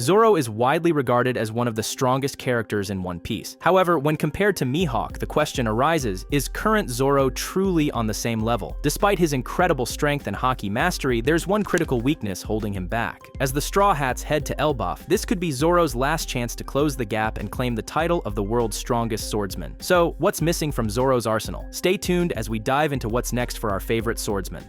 Zoro is widely regarded as one of the strongest characters in One Piece. However, when compared to Mihawk, the question arises, is current Zoro truly on the same level? Despite his incredible strength and haki mastery, there's one critical weakness holding him back. As the Straw Hats head to Elbaf, this could be Zoro's last chance to close the gap and claim the title of the world's strongest swordsman. So, what's missing from Zoro's arsenal? Stay tuned as we dive into what's next for our favorite swordsman.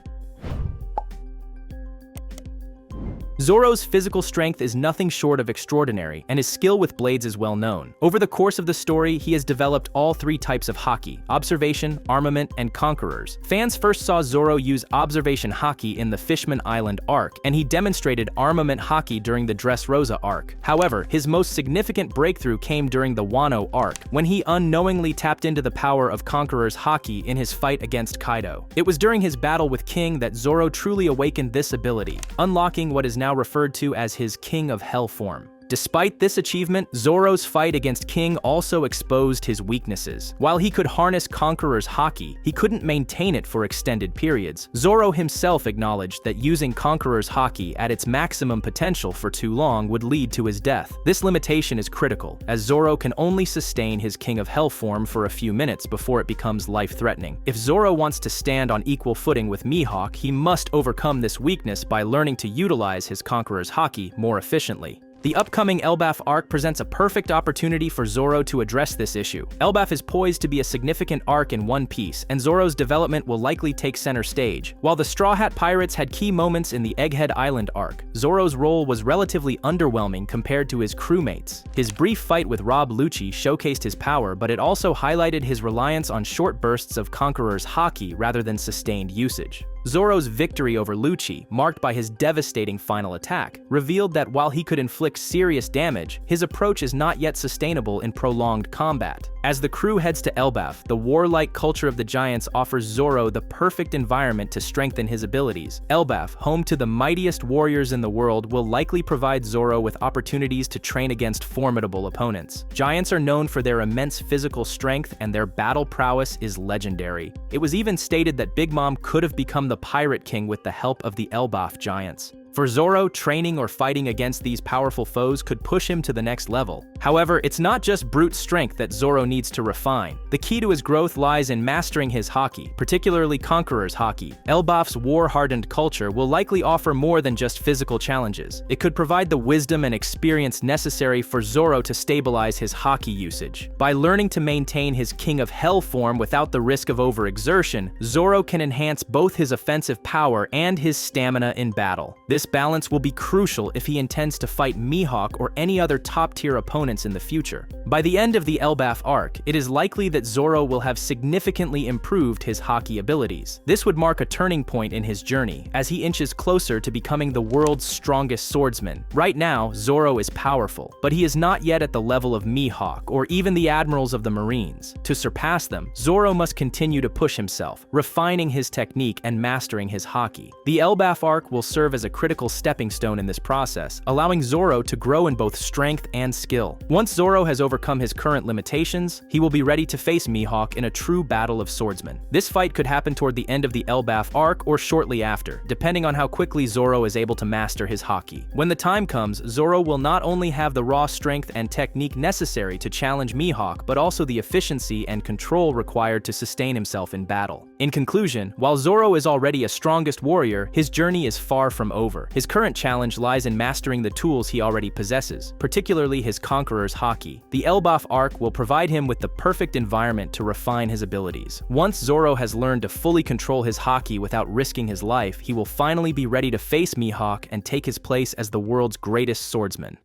Zoro's physical strength is nothing short of extraordinary, and his skill with blades is well known. Over the course of the story, he has developed all three types of haki: observation, armament, and conquerors. Fans first saw Zoro use observation haki in the Fishman Island arc, and he demonstrated armament haki during the Dressrosa arc. However, his most significant breakthrough came during the Wano arc, when he unknowingly tapped into the power of conqueror's haki in his fight against Kaido. It was during his battle with King that Zoro truly awakened this ability, unlocking what is now referred to as his King of Hell form. Despite this achievement, Zoro's fight against King also exposed his weaknesses. While he could harness Conqueror's haki, he couldn't maintain it for extended periods. Zoro himself acknowledged that using Conqueror's haki at its maximum potential for too long would lead to his death. This limitation is critical, as Zoro can only sustain his King of Hell form for a few minutes before it becomes life-threatening. If Zoro wants to stand on equal footing with Mihawk, he must overcome this weakness by learning to utilize his Conqueror's haki more efficiently. The upcoming Elbaf arc presents a perfect opportunity for Zoro to address this issue. Elbaf is poised to be a significant arc in One Piece, and Zoro's development will likely take center stage. While the Straw Hat Pirates had key moments in the Egghead Island arc, Zoro's role was relatively underwhelming compared to his crewmates. His brief fight with Rob Lucci showcased his power, but it also highlighted his reliance on short bursts of Conqueror's haki rather than sustained usage. Zoro's victory over Lucci, marked by his devastating final attack, revealed that while he could inflict serious damage, his approach is not yet sustainable in prolonged combat. As the crew heads to Elbaf, the warlike culture of the Giants offers Zoro the perfect environment to strengthen his abilities. Elbaf, home to the mightiest warriors in the world, will likely provide Zoro with opportunities to train against formidable opponents. Giants are known for their immense physical strength, and their battle prowess is legendary. It was even stated that Big Mom could have become the Pirate King with the help of the Elbaf Giants. For Zoro, training or fighting against these powerful foes could push him to the next level. However, it's not just brute strength that Zoro needs to refine. The key to his growth lies in mastering his haki, particularly Conqueror's haki. Elbaf's war-hardened culture will likely offer more than just physical challenges. It could provide the wisdom and experience necessary for Zoro to stabilize his haki usage. By learning to maintain his King of Hell form without the risk of overexertion, Zoro can enhance both his offensive power and his stamina in battle. This balance will be crucial if he intends to fight Mihawk or any other top-tier opponents in the future. By the end of the Elbaf arc, it is likely that Zoro will have significantly improved his haki abilities. This would mark a turning point in his journey, as he inches closer to becoming the world's strongest swordsman. Right now, Zoro is powerful, but he is not yet at the level of Mihawk or even the admirals of the Marines. To surpass them, Zoro must continue to push himself, refining his technique and mastering his haki. The Elbaf arc will serve as a critical stepping stone in this process, allowing Zoro to grow in both strength and skill. Once Zoro has overcome his current limitations, he will be ready to face Mihawk in a true battle of swordsmen. This fight could happen toward the end of the Elbaf arc or shortly after, depending on how quickly Zoro is able to master his haki. When the time comes, Zoro will not only have the raw strength and technique necessary to challenge Mihawk, but also the efficiency and control required to sustain himself in battle. In conclusion, while Zoro is already a strongest warrior, his journey is far from over. His current challenge lies in mastering the tools he already possesses, particularly his Conqueror's haki. The Elbaf arc will provide him with the perfect environment to refine his abilities. Once Zoro has learned to fully control his haki without risking his life, he will finally be ready to face Mihawk and take his place as the world's greatest swordsman.